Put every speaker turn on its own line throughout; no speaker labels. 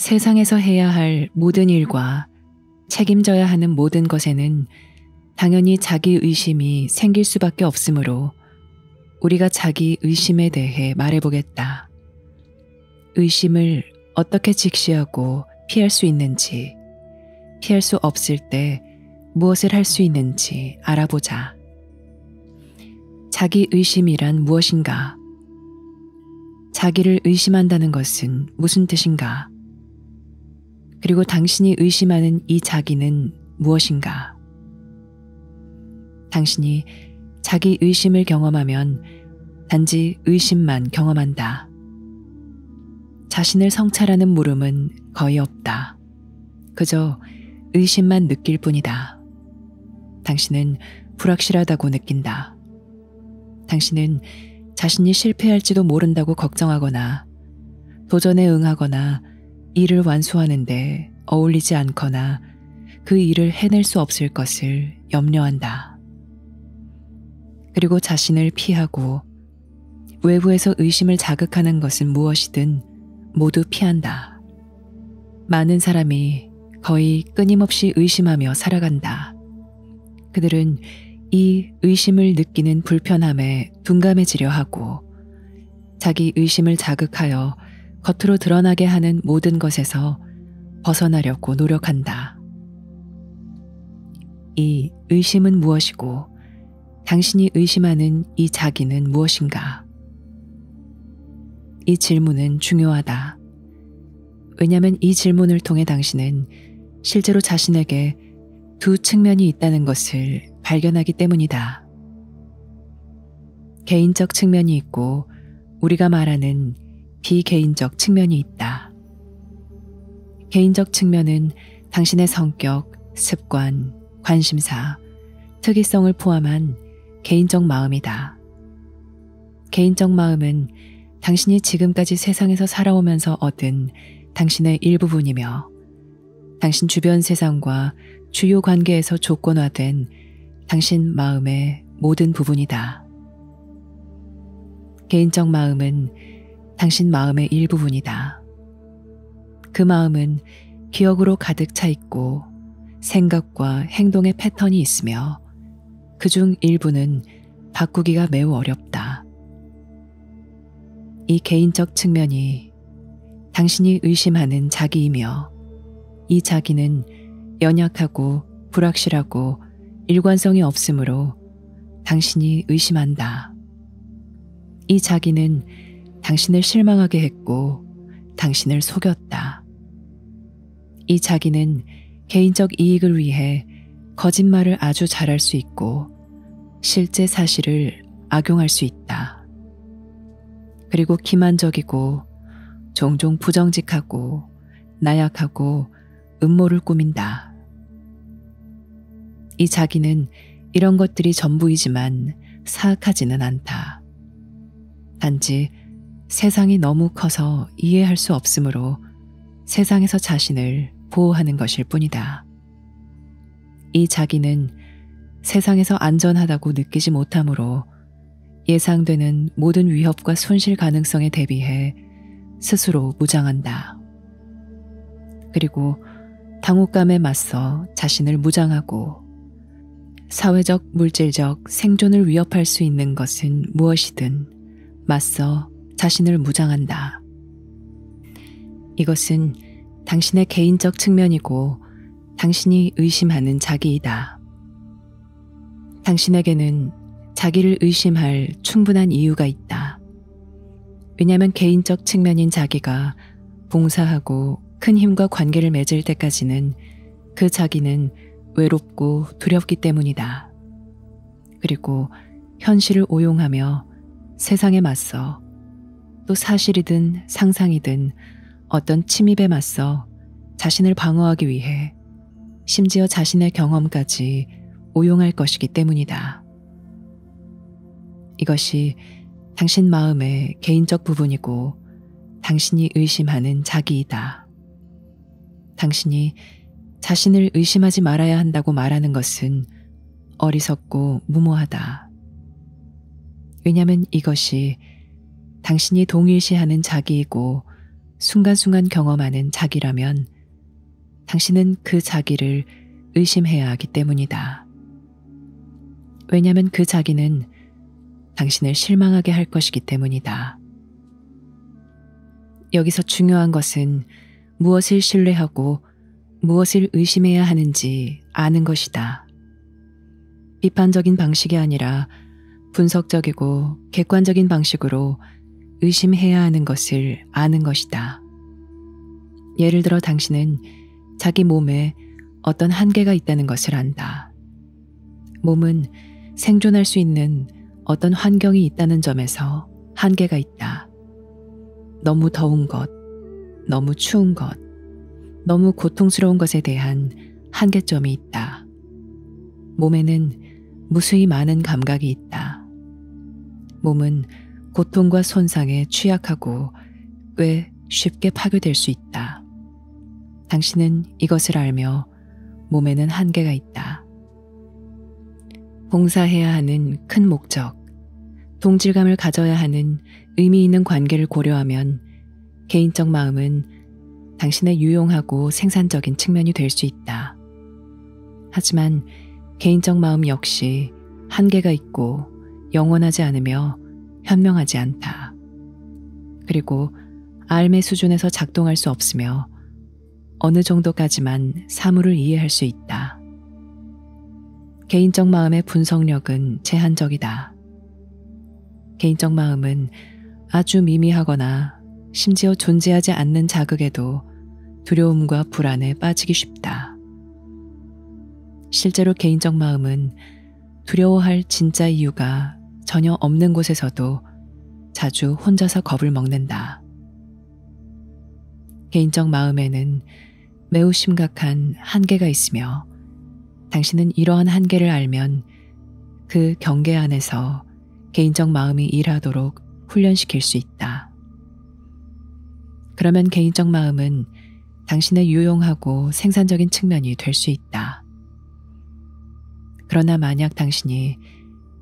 세상에서 해야 할 모든 일과 책임져야 하는 모든 것에는 당연히 자기 의심이 생길 수밖에 없으므로 우리가 자기 의심에 대해 말해보겠다. 의심을 어떻게 직시하고 피할 수 있는지, 피할 수 없을 때 무엇을 할 수 있는지 알아보자. 자기 의심이란 무엇인가? 자기를 의심한다는 것은 무슨 뜻인가? 그리고 당신이 의심하는 이 자기는 무엇인가? 당신이 자기 의심을 경험하면 단지 의심만 경험한다. 자신을 성찰하는 물음은 거의 없다. 그저 의심만 느낄 뿐이다. 당신은 불확실하다고 느낀다. 당신은 자신이 실패할지도 모른다고 걱정하거나 도전에 응하거나 일을 완수하는데 어울리지 않거나 그 일을 해낼 수 없을 것을 염려한다. 그리고 자신을 피하고 외부에서 의심을 자극하는 것은 무엇이든 모두 피한다. 많은 사람이 거의 끊임없이 의심하며 살아간다. 그들은 이 의심을 느끼는 불편함에 둔감해지려 하고 자기 의심을 자극하여 겉으로 드러나게 하는 모든 것에서 벗어나려고 노력한다. 이 의심은 무엇이고 당신이 의심하는 이 자기는 무엇인가? 이 질문은 중요하다. 왜냐하면 이 질문을 통해 당신은 실제로 자신에게 두 측면이 있다는 것을 발견하기 때문이다. 개인적 측면이 있고 우리가 말하는 비개인적 측면이 있다. 개인적 측면은 당신의 성격, 습관, 관심사, 특이성을 포함한 개인적 마음이다. 개인적 마음은 당신이 지금까지 세상에서 살아오면서 얻은 당신의 일부분이며 당신 주변 세상과 주요 관계에서 조건화된 당신 마음의 모든 부분이다. 개인적 마음은 당신 마음의 일부분이다. 그 마음은 기억으로 가득 차 있고 생각과 행동의 패턴이 있으며 그중 일부는 바꾸기가 매우 어렵다. 이 개인적 측면이 당신이 의심하는 자기이며 이 자기는 연약하고 불확실하고 일관성이 없으므로 당신이 의심한다. 이 자기는 당신을 실망하게 했고 당신을 속였다. 이 자기는 개인적 이익을 위해 거짓말을 아주 잘할 수 있고 실제 사실을 악용할 수 있다. 그리고 기만적이고 종종 부정직하고 나약하고 음모를 꾸민다. 이 자기는 이런 것들이 전부이지만 사악하지는 않다. 단지 세상이 너무 커서 이해할 수 없으므로 세상에서 자신을 보호하는 것일 뿐이다. 이 자기는 세상에서 안전하다고 느끼지 못하므로 예상되는 모든 위협과 손실 가능성에 대비해 스스로 무장한다. 그리고 당혹감에 맞서 자신을 무장하고 사회적, 물질적 생존을 위협할 수 있는 것은 무엇이든 맞서 자신을 무장한다. 이것은 당신의 개인적 측면이고 당신이 의심하는 자기이다. 당신에게는 자기를 의심할 충분한 이유가 있다. 왜냐하면 개인적 측면인 자기가 봉사하고 큰 힘과 관계를 맺을 때까지는 그 자기는 외롭고 두렵기 때문이다. 그리고 현실을 오용하며 세상에 맞서 또 사실이든 상상이든 어떤 침입에 맞서 자신을 방어하기 위해 심지어 자신의 경험까지 오용할 것이기 때문이다. 이것이 당신 마음의 개인적 부분이고 당신이 의심하는 자기이다. 당신이 자신을 의심하지 말아야 한다고 말하는 것은 어리석고 무모하다. 왜냐하면 이것이 당신이 동일시하는 자기이고 순간순간 경험하는 자기라면 당신은 그 자기를 의심해야 하기 때문이다. 왜냐하면 그 자기는 당신을 실망하게 할 것이기 때문이다. 여기서 중요한 것은 무엇을 신뢰하고 무엇을 의심해야 하는지 아는 것이다. 비판적인 방식이 아니라 분석적이고 객관적인 방식으로 의심해야 하는 것을 아는 것이다. 예를 들어 당신은 자기 몸에 어떤 한계가 있다는 것을 안다. 몸은 생존할 수 있는 어떤 환경이 있다는 점에서 한계가 있다. 너무 더운 것, 너무 추운 것, 너무 고통스러운 것에 대한 한계점이 있다. 몸에는 무수히 많은 감각이 있다. 몸은 고통과 손상에 취약하고 꽤 쉽게 파괴될 수 있다. 당신은 이것을 알며 몸에는 한계가 있다. 봉사해야 하는 큰 목적, 동질감을 가져야 하는 의미 있는 관계를 고려하면 개인적 마음은 당신의 유용하고 생산적인 측면이 될 수 있다. 하지만 개인적 마음 역시 한계가 있고 영원하지 않으며 현명하지 않다. 그리고 알의 수준에서 작동할 수 없으며 어느 정도까지만 사물을 이해할 수 있다. 개인적 마음의 분석력은 제한적이다. 개인적 마음은 아주 미미하거나 심지어 존재하지 않는 자극에도 두려움과 불안에 빠지기 쉽다. 실제로 개인적 마음은 두려워할 진짜 이유가 전혀 없는 곳에서도 자주 혼자서 겁을 먹는다. 개인적 마음에는 매우 심각한 한계가 있으며 당신은 이러한 한계를 알면 그 경계 안에서 개인적 마음이 일하도록 훈련시킬 수 있다. 그러면 개인적 마음은 당신의 유용하고 생산적인 측면이 될 수 있다. 그러나 만약 당신이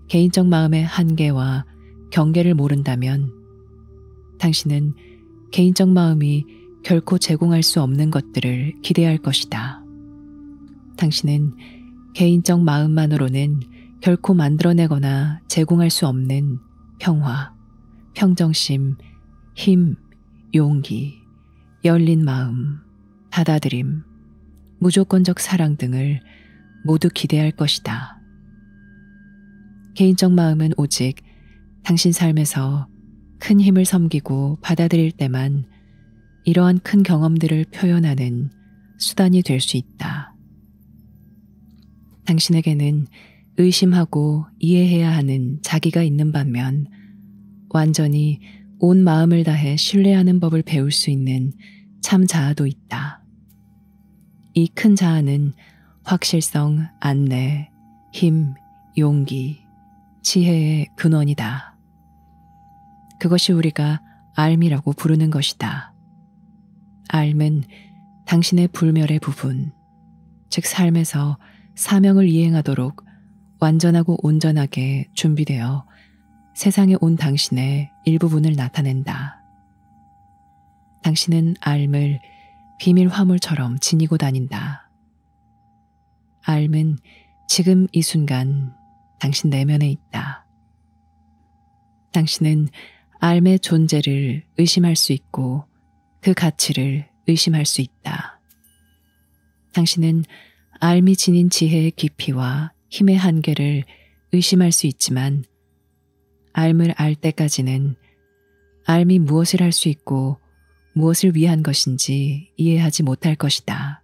개인적 마음의 한계와 경계를 모른다면 당신은 개인적 마음이 결코 제공할 수 없는 것들을 기대할 것이다. 당신은 개인적 마음만으로는 결코 만들어내거나 제공할 수 없는 평화, 평정심, 힘, 용기, 열린 마음, 받아들임, 무조건적 사랑 등을 모두 기대할 것이다. 개인적 마음은 오직 당신 삶에서 큰 힘을 섬기고 받아들일 때만 이러한 큰 경험들을 표현하는 수단이 될 수 있다. 당신에게는 의심하고 이해해야 하는 자기가 있는 반면 완전히 온 마음을 다해 신뢰하는 법을 배울 수 있는 참 자아도 있다. 이 큰 자아는 확실성, 안내, 힘, 용기, 지혜의 근원이다. 그것이 우리가 알미라고 부르는 것이다. 알은 당신의 불멸의 부분, 즉 삶에서 사명을 이행하도록 완전하고 온전하게 준비되어 세상에 온 당신의 일부분을 나타낸다. 당신은 알을 비밀 화물처럼 지니고 다닌다. 알은 지금 이 순간 당신 내면에 있다. 당신은 알의 존재를 의심할 수 있고 그 가치를 의심할 수 있다. 당신은 알미 지닌 지혜의 깊이와 힘의 한계를 의심할 수 있지만 알을 알 때까지는 알미 무엇을 할 수 있고 무엇을 위한 것인지 이해하지 못할 것이다.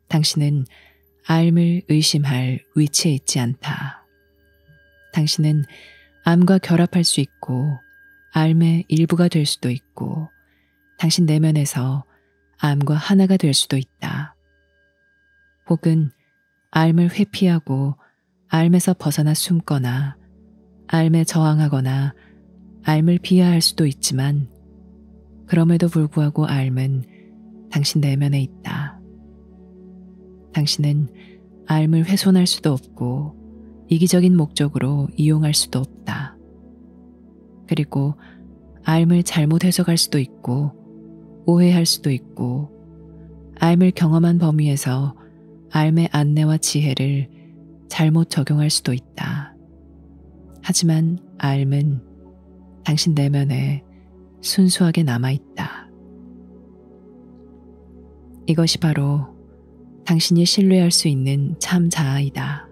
당신은 알을 의심할 위치에 있지 않다. 당신은 암과 결합할 수 있고 암의 일부가 될 수도 있고 당신 내면에서 암과 하나가 될 수도 있다. 혹은 암을 회피하고 암에서 벗어나 숨거나 암에 저항하거나 암을 비하할 수도 있지만 그럼에도 불구하고 암은 당신 내면에 있다. 당신은 암을 훼손할 수도 없고 이기적인 목적으로 이용할 수도 없다. 그리고 암을 잘못 해석할 수도 있고 오해할 수도 있고 앓을 경험한 범위에서 앓의 안내와 지혜를 잘못 적용할 수도 있다. 하지만 앓은 당신 내면에 순수하게 남아있다. 이것이 바로 당신이 신뢰할 수 있는 참 자아이다.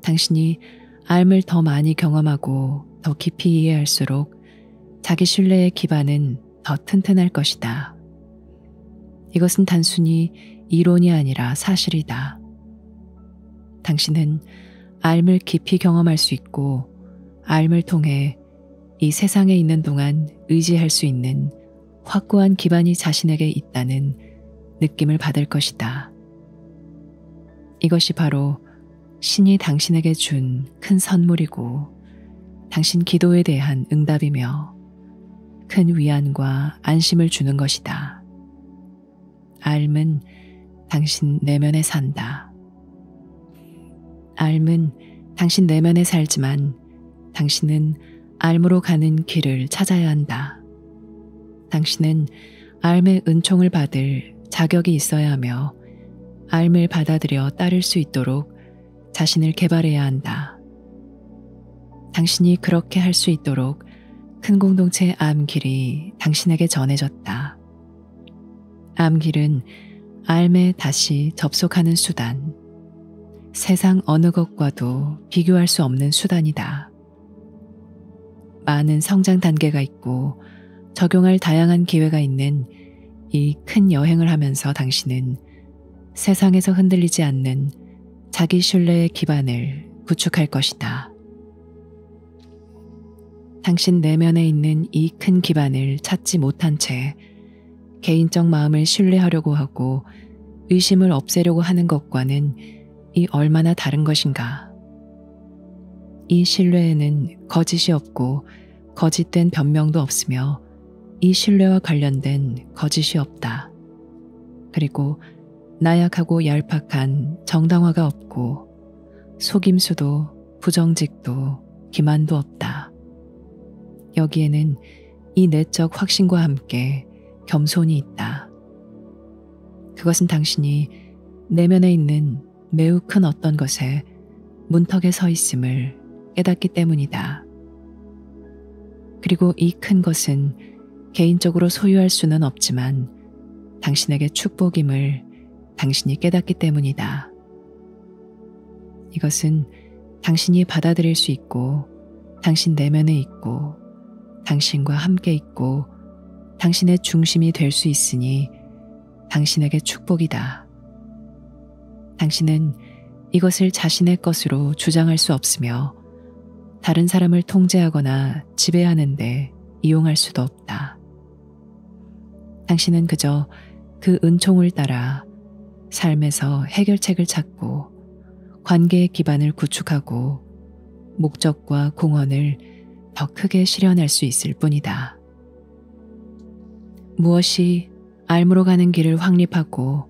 당신이 앓을 더 많이 경험하고 더 깊이 이해할수록 자기 신뢰의 기반은 더 튼튼할 것이다. 이것은 단순히 이론이 아니라 사실이다. 당신은 앓을 깊이 경험할 수 있고 앓을 통해 이 세상에 있는 동안 의지할 수 있는 확고한 기반이 자신에게 있다는 느낌을 받을 것이다. 이것이 바로 신이 당신에게 준 큰 선물이고 당신 기도에 대한 응답이며 큰 위안과 안심을 주는 것이다. 앓은 당신 내면에 산다. 앓은 당신 내면에 살지만 당신은 앓으로 가는 길을 찾아야 한다. 당신은 앓의 은총을 받을 자격이 있어야 하며 앓을 받아들여 따를 수 있도록 자신을 개발해야 한다. 당신이 그렇게 할 수 있도록 큰 공동체 암길이 당신에게 전해졌다. 암길은 앓에 다시 접속하는 수단, 세상 어느 것과도 비교할 수 없는 수단이다. 많은 성장 단계가 있고 적용할 다양한 기회가 있는 이 큰 여행을 하면서 당신은 세상에서 흔들리지 않는 자기 신뢰의 기반을 구축할 것이다. 당신 내면에 있는 이 큰 기반을 찾지 못한 채 개인적 마음을 신뢰하려고 하고 의심을 없애려고 하는 것과는 이 얼마나 다른 것인가. 이 신뢰에는 거짓이 없고 거짓된 변명도 없으며 이 신뢰와 관련된 거짓이 없다. 그리고 나약하고 얄팍한 정당화가 없고 속임수도 부정직도 기만도 없다. 여기에는 이 내적 확신과 함께 겸손이 있다. 그것은 당신이 내면에 있는 매우 큰 어떤 것에 문턱에 서 있음을 깨닫기 때문이다. 그리고 이 큰 것은 개인적으로 소유할 수는 없지만 당신에게 축복임을 당신이 깨닫기 때문이다. 이것은 당신이 받아들일 수 있고 당신 내면에 있고 당신과 함께 있고 당신의 중심이 될 수 있으니 당신에게 축복이다. 당신은 이것을 자신의 것으로 주장할 수 없으며 다른 사람을 통제하거나 지배하는데 이용할 수도 없다. 당신은 그저 그 은총을 따라 삶에서 해결책을 찾고 관계의 기반을 구축하고 목적과 공헌을 더 크게 실현할 수 있을 뿐이다. 무엇이 앓으로 가는 길을 확립하고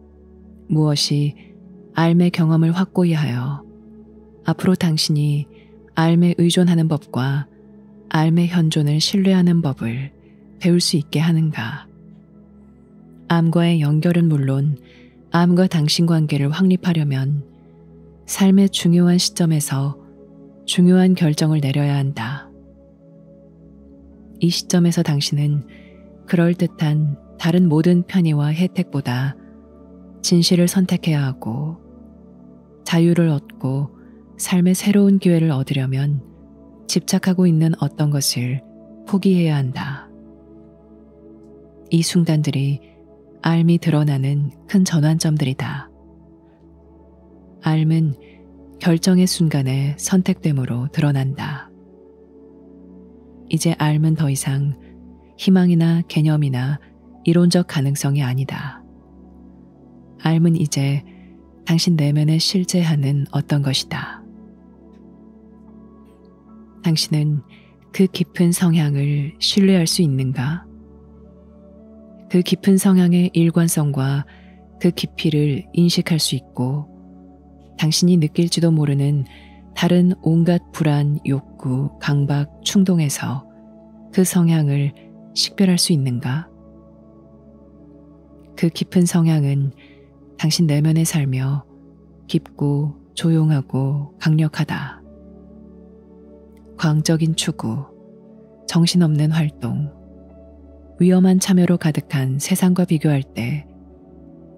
무엇이 앓의 경험을 확고히 하여 앞으로 당신이 앓에 의존하는 법과 앓의 현존을 신뢰하는 법을 배울 수 있게 하는가. 암과의 연결은 물론 암과 당신 관계를 확립하려면 삶의 중요한 시점에서 중요한 결정을 내려야 한다. 이 시점에서 당신은 그럴듯한 다른 모든 편의와 혜택보다 진실을 선택해야 하고 자유를 얻고 삶의 새로운 기회를 얻으려면 집착하고 있는 어떤 것을 포기해야 한다. 이 순간들이 앓이 드러나는 큰 전환점들이다. 앓은 결정의 순간에 선택됨으로 드러난다. 이제 앓은 더 이상 희망이나 개념이나 이론적 가능성이 아니다. 앓은 이제 당신 내면에 실제하는 어떤 것이다. 당신은 그 깊은 성향을 신뢰할 수 있는가? 그 깊은 성향의 일관성과 그 깊이를 인식할 수 있고 당신이 느낄지도 모르는 다른 온갖 불안, 욕구, 강박, 충동에서 그 성향을 식별할 수 있는가? 그 깊은 성향은 당신 내면에 살며 깊고 조용하고 강력하다. 광적인 추구, 정신없는 활동, 위험한 참여로 가득한 세상과 비교할 때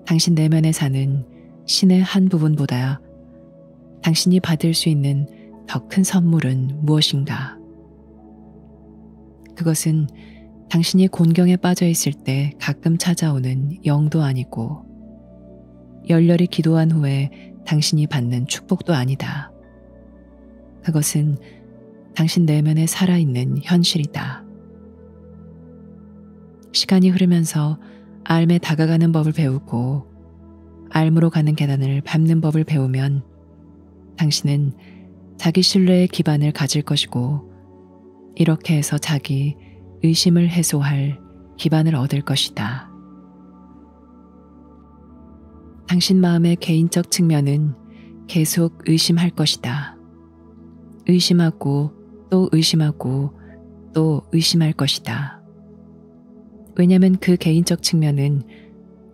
당신 내면에 사는 신의 한 부분보다 당신이 받을 수 있는 더 큰 선물은 무엇인가? 그것은 당신이 곤경에 빠져 있을 때 가끔 찾아오는 영도 아니고 열렬히 기도한 후에 당신이 받는 축복도 아니다. 그것은 당신 내면에 살아있는 현실이다. 시간이 흐르면서 알에 다가가는 법을 배우고 알무로 가는 계단을 밟는 법을 배우면 당신은 자기 신뢰의 기반을 가질 것이고 이렇게 해서 자기 의심을 해소할 기반을 얻을 것이다. 당신 마음의 개인적 측면은 계속 의심할 것이다. 의심하고 또 의심하고 또 의심할 것이다. 왜냐하면 그 개인적 측면은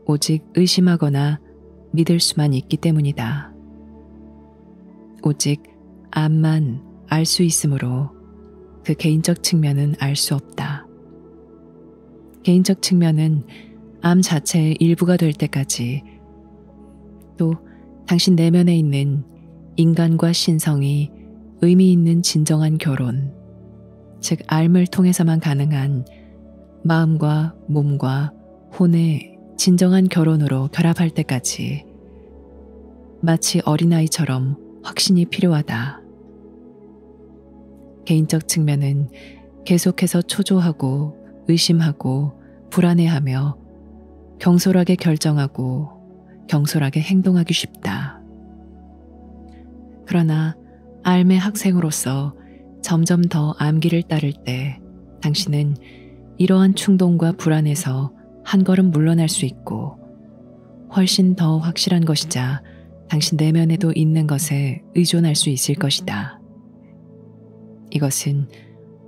오직 의심하거나 믿을 수만 있기 때문이다. 오직 암만 알 수 있으므로 그 개인적 측면은 알 수 없다. 개인적 측면은 암 자체의 일부가 될 때까지 또 당신 내면에 있는 인간과 신성이 의미 있는 진정한 결혼, 즉 알을 통해서만 가능한 마음과 몸과 혼의 진정한 결혼으로 결합할 때까지 마치 어린아이처럼 확신이 필요하다. 개인적 측면은 계속해서 초조하고 의심하고 불안해하며 경솔하게 결정하고 경솔하게 행동하기 쉽다. 그러나 암의 학생으로서 점점 더 암기를 따를 때 당신은 이러한 충동과 불안에서 한 걸음 물러날 수 있고 훨씬 더 확실한 것이자 당신 내면에도 있는 것에 의존할 수 있을 것이다. 이것은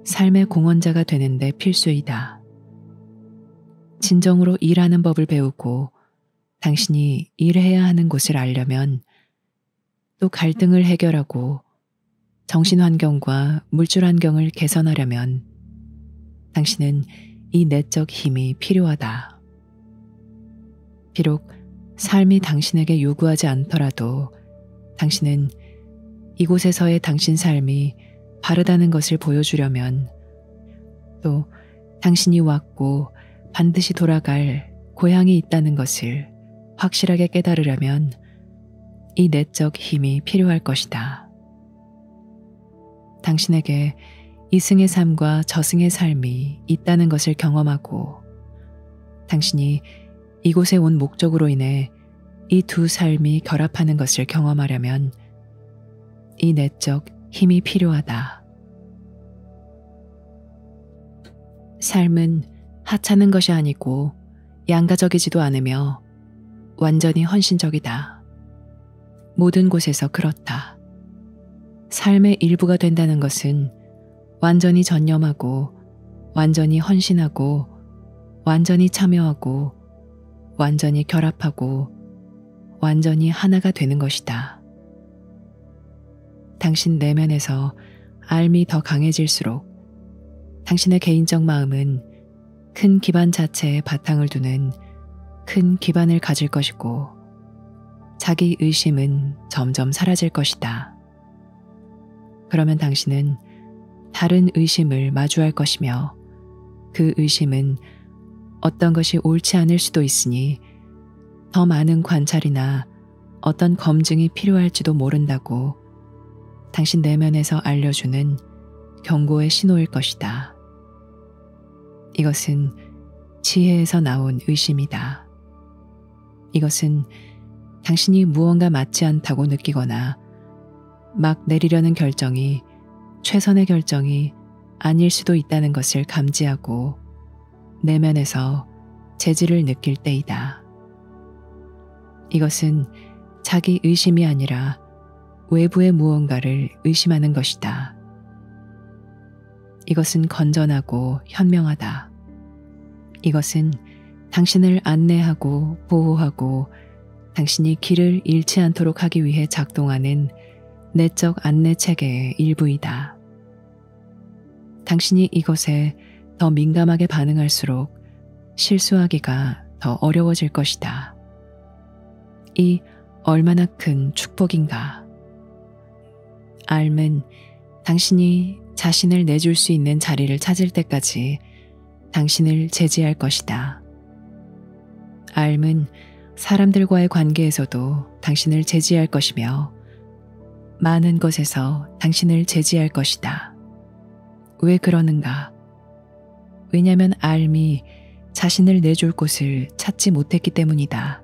삶의 공헌자가 되는데 필수이다. 진정으로 일하는 법을 배우고 당신이 일해야 하는 곳을 알려면 또 갈등을 해결하고 정신 환경과 물질 환경을 개선하려면 당신은 이 내적 힘이 필요하다. 비록 삶이 당신에게 요구하지 않더라도 당신은 이곳에서의 당신 삶이 바르다는 것을 보여주려면 또 당신이 왔고 반드시 돌아갈 고향이 있다는 것을 확실하게 깨달으려면 이 내적 힘이 필요할 것이다. 당신에게 이승의 삶과 저승의 삶이 있다는 것을 경험하고 당신이 이곳에 온 목적으로 인해 이 두 삶이 결합하는 것을 경험하려면 이 내적 힘이 필요하다. 삶은 하찮은 것이 아니고 양가적이지도 않으며 완전히 헌신적이다. 모든 곳에서 그렇다. 삶의 일부가 된다는 것은 완전히 전념하고 완전히 헌신하고 완전히 참여하고 완전히 결합하고 완전히 하나가 되는 것이다. 당신 내면에서 알미 더 강해질수록 당신의 개인적 마음은 큰 기반 자체에 바탕을 두는 큰 기반을 가질 것이고 자기 의심은 점점 사라질 것이다. 그러면 당신은 다른 의심을 마주할 것이며 그 의심은 어떤 것이 옳지 않을 수도 있으니 더 많은 관찰이나 어떤 검증이 필요할지도 모른다고 당신 내면에서 알려주는 경고의 신호일 것이다. 이것은 지혜에서 나온 의심이다. 이것은 당신이 무언가 맞지 않다고 느끼거나 막 내리려는 결정이 최선의 결정이 아닐 수도 있다는 것을 감지하고 내면에서 재질을 느낄 때이다. 이것은 자기 의심이 아니라 외부의 무언가를 의심하는 것이다. 이것은 건전하고 현명하다. 이것은 당신을 안내하고 보호하고 당신이 길을 잃지 않도록 하기 위해 작동하는 내적 안내 체계의 일부이다. 당신이 이것에 더 민감하게 반응할수록 실수하기가 더 어려워질 것이다. 이 얼마나 큰 축복인가. 알은 당신이 자신을 내줄 수 있는 자리를 찾을 때까지 당신을 제지할 것이다. 알은 사람들과의 관계에서도 당신을 제지할 것이며 많은 것에서 당신을 제지할 것이다. 왜 그러는가? 왜냐하면 알이 자신을 내줄 곳을 찾지 못했기 때문이다.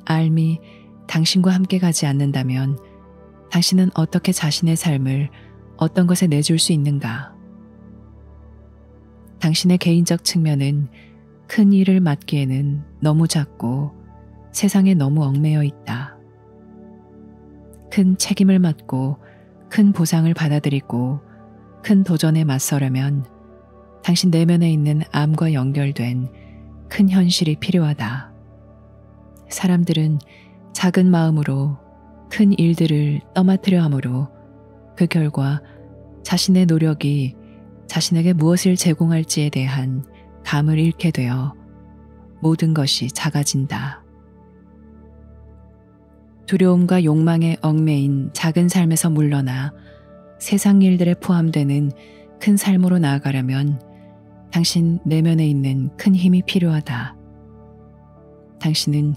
알이 당신과 함께 가지 않는다면 당신은 어떻게 자신의 삶을 어떤 것에 내줄 수 있는가? 당신의 개인적 측면은 큰 일을 맡기에는 너무 작고 세상에 너무 얽매여 있다. 큰 책임을 맡고 큰 보상을 받아들이고 큰 도전에 맞서려면 당신 내면에 있는 암과 연결된 큰 현실이 필요하다. 사람들은 작은 마음으로 큰 일들을 떠맡으려 하므로 그 결과 자신의 노력이 자신에게 무엇을 제공할지에 대한 감을 잃게 되어 모든 것이 작아진다. 두려움과 욕망에 얽매인 작은 삶에서 물러나 세상 일들에 포함되는 큰 삶으로 나아가려면 당신 내면에 있는 큰 힘이 필요하다. 당신은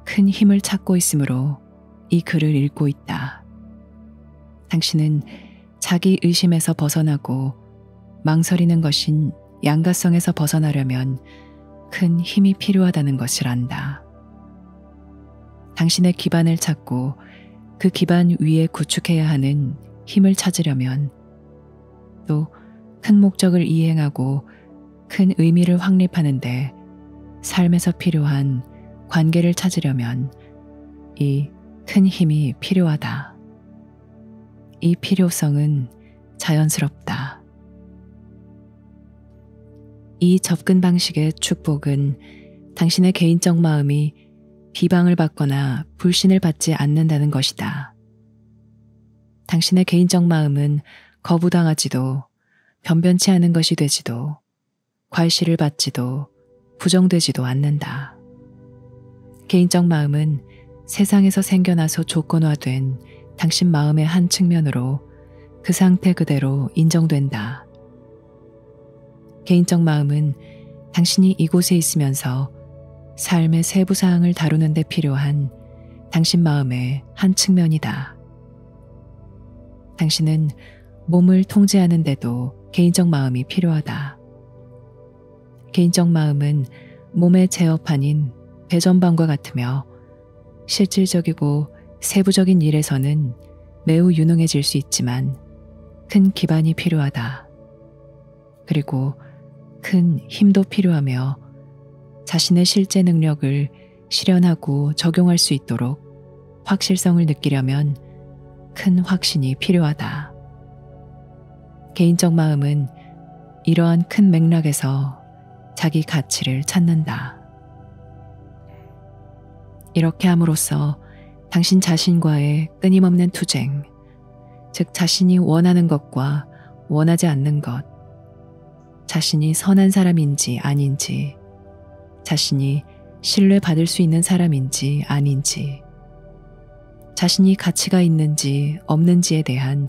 큰 힘을 찾고 있으므로 이 글을 읽고 있다. 당신은 자기 의심에서 벗어나고 망설이는 것인 양가성에서 벗어나려면 큰 힘이 필요하다는 것을 안다. 당신의 기반을 찾고 그 기반 위에 구축해야 하는 힘을 찾으려면 또 큰 목적을 이행하고 큰 의미를 확립하는데 삶에서 필요한 관계를 찾으려면 이 큰 힘이 필요하다. 이 필요성은 자연스럽다. 이 접근 방식의 축복은 당신의 개인적 마음이 비방을 받거나 불신을 받지 않는다는 것이다. 당신의 개인적 마음은 거부당하지도 변변치 않은 것이 되지도 괄시를 받지도 부정되지도 않는다. 개인적 마음은 세상에서 생겨나서 조건화된 당신 마음의 한 측면으로 그 상태 그대로 인정된다. 개인적 마음은 당신이 이곳에 있으면서 삶의 세부 사항을 다루는 데 필요한 당신 마음의 한 측면이다. 당신은 몸을 통제하는데도 개인적 마음이 필요하다. 개인적 마음은 몸의 제어판인 배전반과 같으며 실질적이고 세부적인 일에서는 매우 유능해질 수 있지만 큰 기반이 필요하다. 그리고 큰 힘도 필요하며 자신의 실제 능력을 실현하고 적용할 수 있도록 확실성을 느끼려면 큰 확신이 필요하다. 개인적 마음은 이러한 큰 맥락에서 자기 가치를 찾는다. 이렇게 함으로써 당신 자신과의 끊임없는 투쟁, 즉 자신이 원하는 것과 원하지 않는 것, 자신이 선한 사람인지 아닌지, 자신이 신뢰받을 수 있는 사람인지 아닌지, 자신이 가치가 있는지 없는지에 대한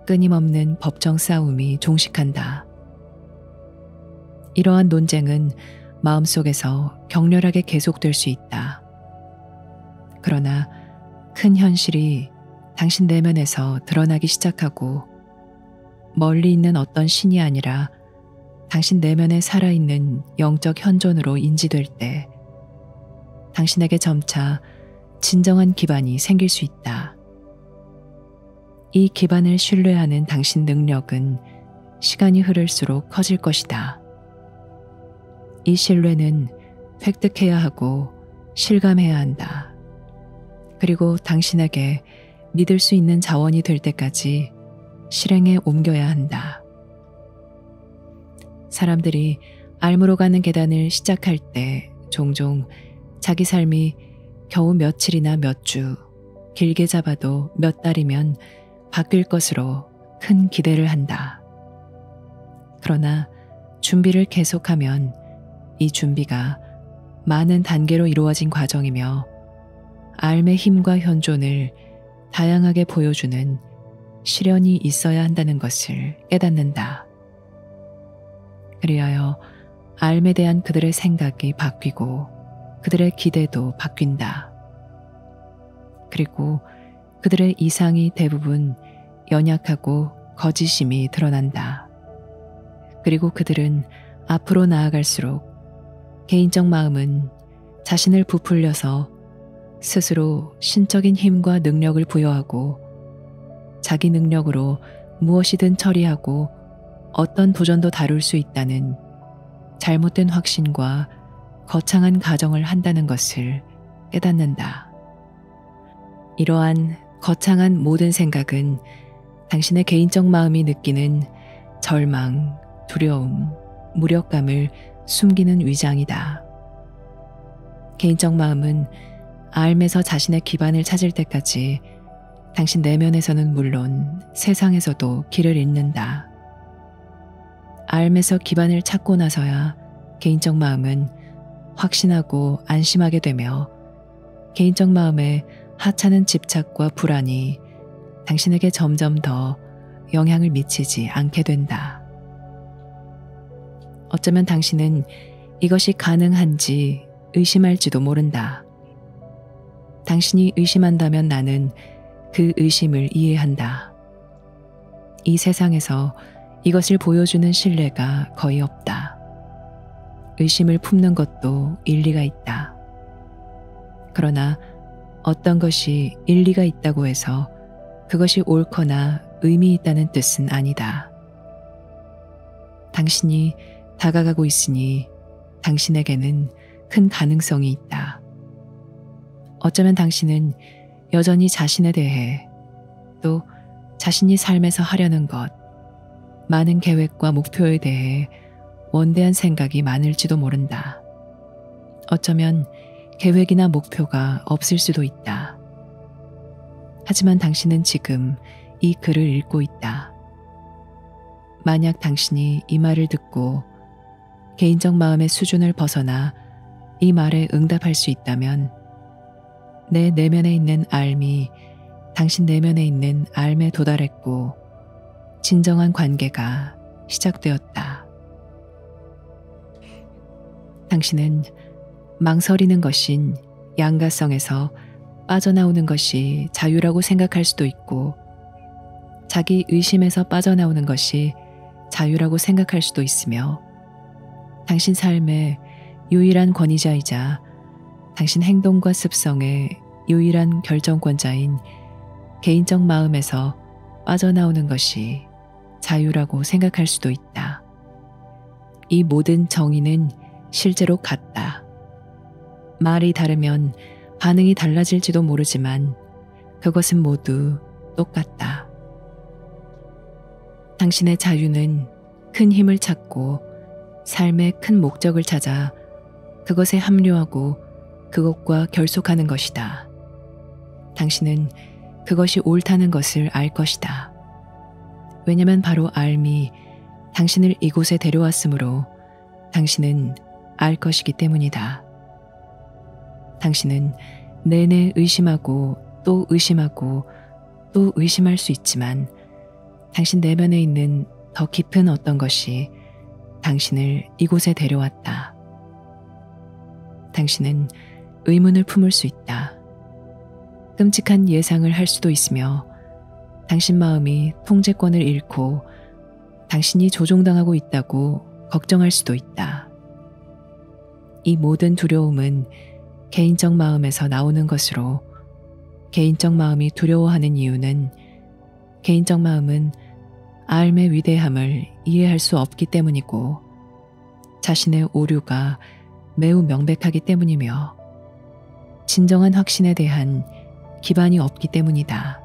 끊임없는 법정 싸움이 종식한다. 이러한 논쟁은 마음속에서 격렬하게 계속될 수 있다. 그러나 큰 현실이 당신 내면에서 드러나기 시작하고 멀리 있는 어떤 신이 아니라 당신 내면에 살아있는 영적 현존으로 인지될 때 당신에게 점차 진정한 기반이 생길 수 있다. 이 기반을 신뢰하는 당신 능력은 시간이 흐를수록 커질 것이다. 이 신뢰는 획득해야 하고 실감해야 한다. 그리고 당신에게 믿을 수 있는 자원이 될 때까지 실행에 옮겨야 한다. 사람들이 알무로 가는 계단을 시작할 때 종종 자기 삶이 겨우 며칠이나 몇 주, 길게 잡아도 몇 달이면 바뀔 것으로 큰 기대를 한다. 그러나 준비를 계속하면 이 준비가 많은 단계로 이루어진 과정이며 삶의 힘과 현존을 다양하게 보여주는 시련이 있어야 한다는 것을 깨닫는다. 그리하여 삶에 대한 그들의 생각이 바뀌고 그들의 기대도 바뀐다. 그리고 그들의 이상이 대부분 연약하고 거짓임이 드러난다. 그리고 그들은 앞으로 나아갈수록 개인적 마음은 자신을 부풀려서 스스로 신적인 힘과 능력을 부여하고 자기 능력으로 무엇이든 처리하고 어떤 도전도 다룰 수 있다는 잘못된 확신과 거창한 가정을 한다는 것을 깨닫는다. 이러한 거창한 모든 생각은 당신의 개인적 마음이 느끼는 절망, 두려움, 무력감을 숨기는 위장이다. 개인적 마음은 삶에서 자신의 기반을 찾을 때까지 당신 내면에서는 물론 세상에서도 길을 잃는다. 삶에서 기반을 찾고 나서야 개인적 마음은 확신하고 안심하게 되며 개인적 마음의 하찮은 집착과 불안이 당신에게 점점 더 영향을 미치지 않게 된다. 어쩌면 당신은 이것이 가능한지 의심할지도 모른다. 당신이 의심한다면 나는 그 의심을 이해한다. 이 세상에서 이것을 보여주는 신뢰가 거의 없다. 의심을 품는 것도 일리가 있다. 그러나 어떤 것이 일리가 있다고 해서 그것이 옳거나 의미 있다는 뜻은 아니다. 당신이 다가가고 있으니 당신에게는 큰 가능성이 있다. 어쩌면 당신은 여전히 자신에 대해 또 자신이 삶에서 하려는 것, 많은 계획과 목표에 대해 원대한 생각이 많을지도 모른다. 어쩌면 계획이나 목표가 없을 수도 있다. 하지만 당신은 지금 이 글을 읽고 있다. 만약 당신이 이 말을 듣고 개인적 마음의 수준을 벗어나 이 말에 응답할 수 있다면 내 내면에 있는 삶이 당신 내면에 있는 삶에 도달했고 진정한 관계가 시작되었다. 당신은 망설이는 것인 양가성에서 빠져나오는 것이 자유라고 생각할 수도 있고 자기 의심에서 빠져나오는 것이 자유라고 생각할 수도 있으며 당신 삶의 유일한 권위자이자 당신 행동과 습성의 유일한 결정권자인 개인적 마음에서 빠져나오는 것이 자유라고 생각할 수도 있다. 이 모든 정의는 실제로 같다. 말이 다르면 반응이 달라질지도 모르지만 그것은 모두 똑같다. 당신의 자유는 큰 힘을 찾고 삶의 큰 목적을 찾아 그것에 합류하고 그것과 결속하는 것이다. 당신은 그것이 옳다는 것을 알 것이다. 왜냐면 바로 삶이 당신을 이곳에 데려왔으므로 당신은 알 것이기 때문이다. 당신은 내내 의심하고 또 의심하고 또 의심할 수 있지만 당신 내면에 있는 더 깊은 어떤 것이 당신을 이곳에 데려왔다. 당신은 의문을 품을 수 있다. 끔찍한 예상을 할 수도 있으며 당신 마음이 통제권을 잃고 당신이 조종당하고 있다고 걱정할 수도 있다. 이 모든 두려움은 개인적 마음에서 나오는 것으로 개인적 마음이 두려워하는 이유는 개인적 마음은 삶의 위대함을 이해할 수 없기 때문이고 자신의 오류가 매우 명백하기 때문이며 진정한 확신에 대한 기반이 없기 때문이다.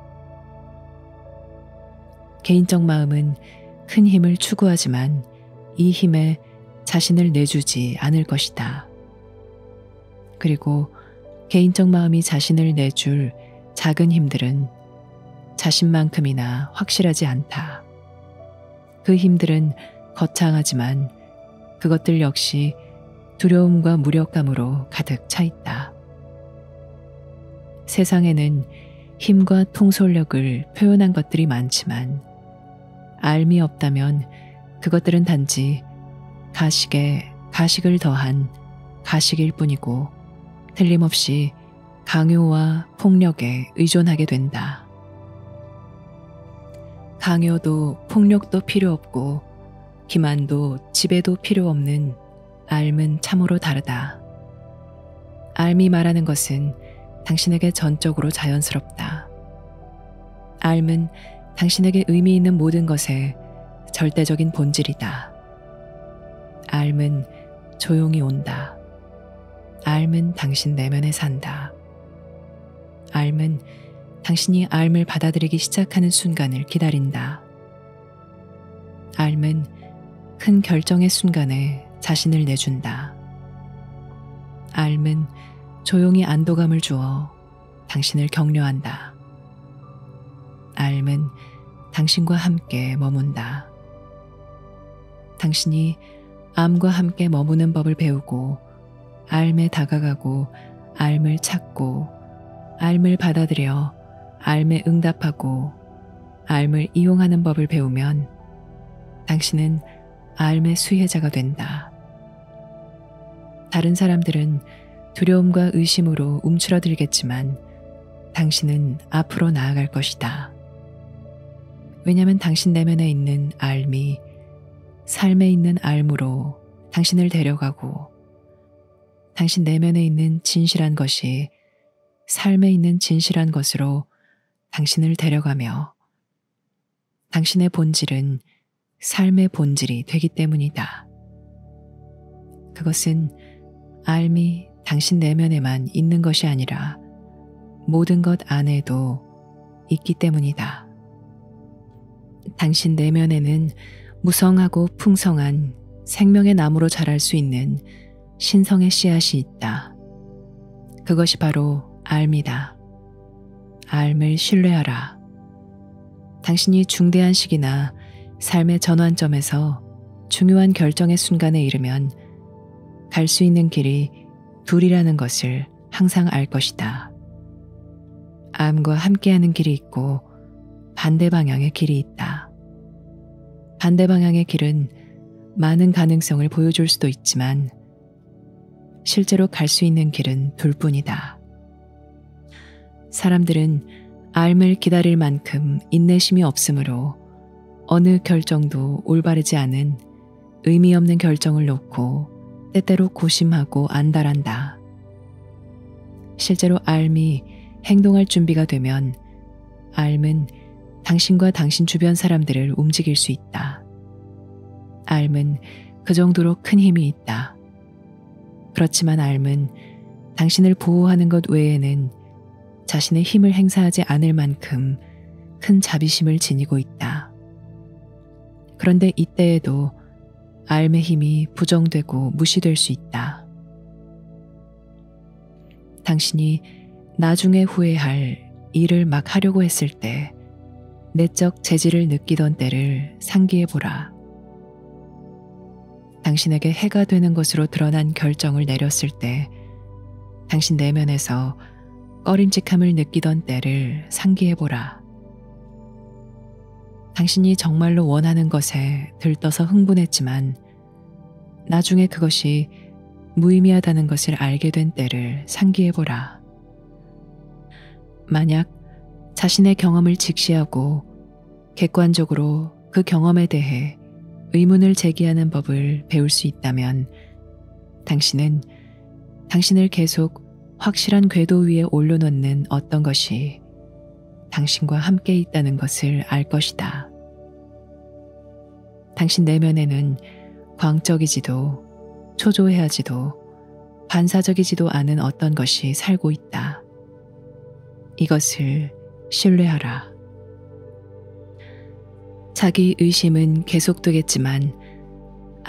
개인적 마음은 큰 힘을 추구하지만 이 힘에 자신을 내주지 않을 것이다. 그리고 개인적 마음이 자신을 내줄 작은 힘들은 자신만큼이나 확실하지 않다. 그 힘들은 거창하지만 그것들 역시 두려움과 무력감으로 가득 차 있다. 세상에는 힘과 통솔력을 표현한 것들이 많지만 알미 없다면 그것들은 단지 가식에 가식을 더한 가식일 뿐이고 틀림없이 강요와 폭력에 의존하게 된다. 강요도 폭력도 필요 없고 기만도 지배도 필요 없는 앓음은 참으로 다르다. 앓음이 말하는 것은 당신에게 전적으로 자연스럽다. 앓음은 당신에게 의미 있는 모든 것의 절대적인 본질이다. 앓음은 조용히 온다. 앓음은 당신 내면에 산다. 앓음은 당신이 앓음을 받아들이기 시작하는 순간을 기다린다. 앓음은 큰 결정의 순간에 자신을 내준다. 앓음은 조용히 안도감을 주어 당신을 격려한다. 앓음은 당신과 함께 머문다. 당신이 암과 함께 머무는 법을 배우고 앓음에 다가가고 앓음을 찾고 앓음을 받아들여 앓음에 응답하고 앓음을 이용하는 법을 배우면 당신은 앓음의 수혜자가 된다. 다른 사람들은 두려움과 의심으로 움츠러들겠지만 당신은 앞으로 나아갈 것이다. 왜냐하면 당신 내면에 있는 앓음이 삶에 있는 앓음으로 당신을 데려가고 당신 내면에 있는 진실한 것이 삶에 있는 진실한 것으로 당신을 데려가며 당신의 본질은 삶의 본질이 되기 때문이다. 그것은 앓음이 당신 내면에만 있는 것이 아니라 모든 것 안에도 있기 때문이다. 당신 내면에는 무성하고 풍성한 생명의 나무로 자랄 수 있는 신성의 씨앗이 있다. 그것이 바로 앓음이다. 앓음을 신뢰하라. 당신이 중대한 시기나 삶의 전환점에서 중요한 결정의 순간에 이르면 갈 수 있는 길이 둘이라는 것을 항상 알 것이다. 암과 함께하는 길이 있고 반대 방향의 길이 있다. 반대 방향의 길은 많은 가능성을 보여줄 수도 있지만 실제로 갈 수 있는 길은 둘뿐이다. 사람들은 앓음을 기다릴 만큼 인내심이 없으므로 어느 결정도 올바르지 않은 의미 없는 결정을 놓고 때때로 고심하고 안달한다. 실제로 앓음이 행동할 준비가 되면 앓음은 당신과 당신 주변 사람들을 움직일 수 있다. 앓음은 그 정도로 큰 힘이 있다. 그렇지만 앓음은 당신을 보호하는 것 외에는 자신의 힘을 행사하지 않을 만큼 큰 자비심을 지니고 있다. 그런데 이때에도 앓음의 힘이 부정되고 무시될 수 있다. 당신이 나중에 후회할 일을 막 하려고 했을 때 내적 재질을 느끼던 때를 상기해보라. 당신에게 해가 되는 것으로 드러난 결정을 내렸을 때 당신 내면에서 꺼림칙함을 느끼던 때를 상기해보라. 당신이 정말로 원하는 것에 들떠서 흥분했지만 나중에 그것이 무의미하다는 것을 알게 된 때를 상기해보라. 만약 자신의 경험을 직시하고 객관적으로 그 경험에 대해 의문을 제기하는 법을 배울 수 있다면 당신은 당신을 계속 확실한 궤도 위에 올려놓는 어떤 것이 당신과 함께 있다는 것을 알 것이다. 당신 내면에는 광적이지도 초조해하지도 반사적이지도 않은 어떤 것이 살고 있다. 이것을 신뢰하라. 자기 의심은 계속되겠지만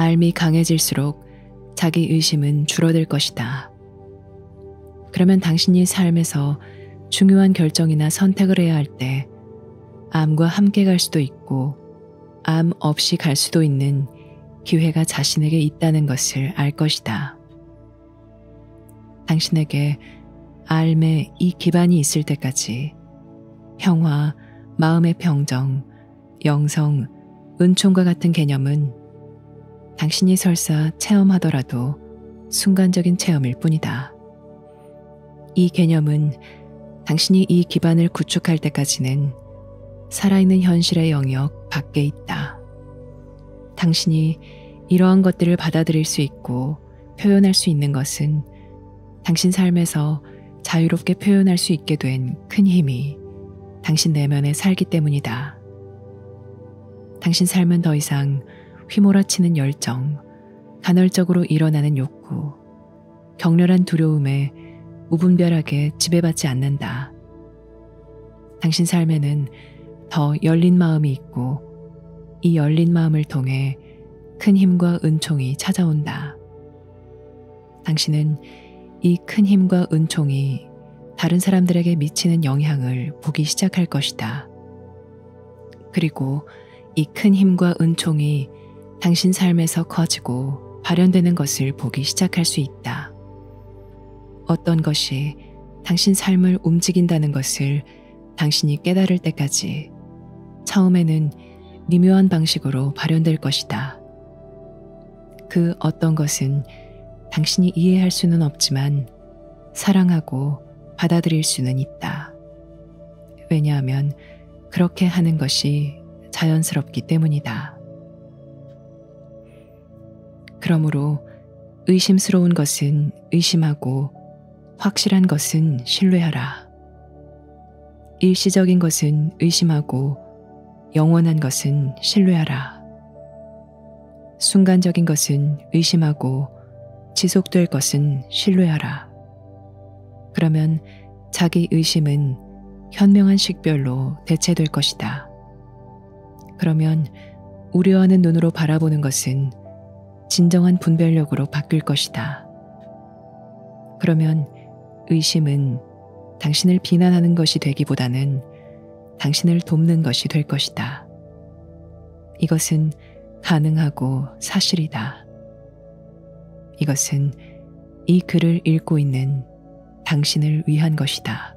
알미 강해질수록 자기 의심은 줄어들 것이다. 그러면 당신이 삶에서 중요한 결정이나 선택을 해야 할 때 암과 함께 갈 수도 있고 암 없이 갈 수도 있는 기회가 자신에게 있다는 것을 알 것이다. 당신에게 알매 이 기반이 있을 때까지 평화, 마음의 평정, 영성, 은총과 같은 개념은 당신이 설사 체험하더라도 순간적인 체험일 뿐이다. 이 개념은 당신이 이 기반을 구축할 때까지는 살아있는 현실의 영역 밖에 있다. 당신이 이러한 것들을 받아들일 수 있고 표현할 수 있는 것은 당신 삶에서 자유롭게 표현할 수 있게 된 큰 힘이 당신 내면에 살기 때문이다. 당신 삶은 더 이상 휘몰아치는 열정, 간헐적으로 일어나는 욕구, 격렬한 두려움에 무분별하게 지배받지 않는다. 당신 삶에는 더 열린 마음이 있고 이 열린 마음을 통해 큰 힘과 은총이 찾아온다. 당신은 이 큰 힘과 은총이 다른 사람들에게 미치는 영향을 보기 시작할 것이다. 그리고 이 큰 힘과 은총이 당신 삶에서 커지고 발현되는 것을 보기 시작할 수 있다. 어떤 것이 당신 삶을 움직인다는 것을 당신이 깨달을 때까지 처음에는 미묘한 방식으로 발현될 것이다. 그 어떤 것은 당신이 이해할 수는 없지만 사랑하고 받아들일 수는 있다. 왜냐하면 그렇게 하는 것이 자연스럽기 때문이다. 그러므로 의심스러운 것은 의심하고 확실한 것은 신뢰하라. 일시적인 것은 의심하고 영원한 것은 신뢰하라. 순간적인 것은 의심하고 지속될 것은 신뢰하라. 그러면 자기 의심은 현명한 식별로 대체될 것이다. 그러면 우려하는 눈으로 바라보는 것은 진정한 분별력으로 바뀔 것이다. 그러면 의심은 당신을 비난하는 것이 되기보다는 당신을 돕는 것이 될 것이다. 이것은 가능하고 사실이다. 이것은 이 글을 읽고 있는 당신을 위한 것이다.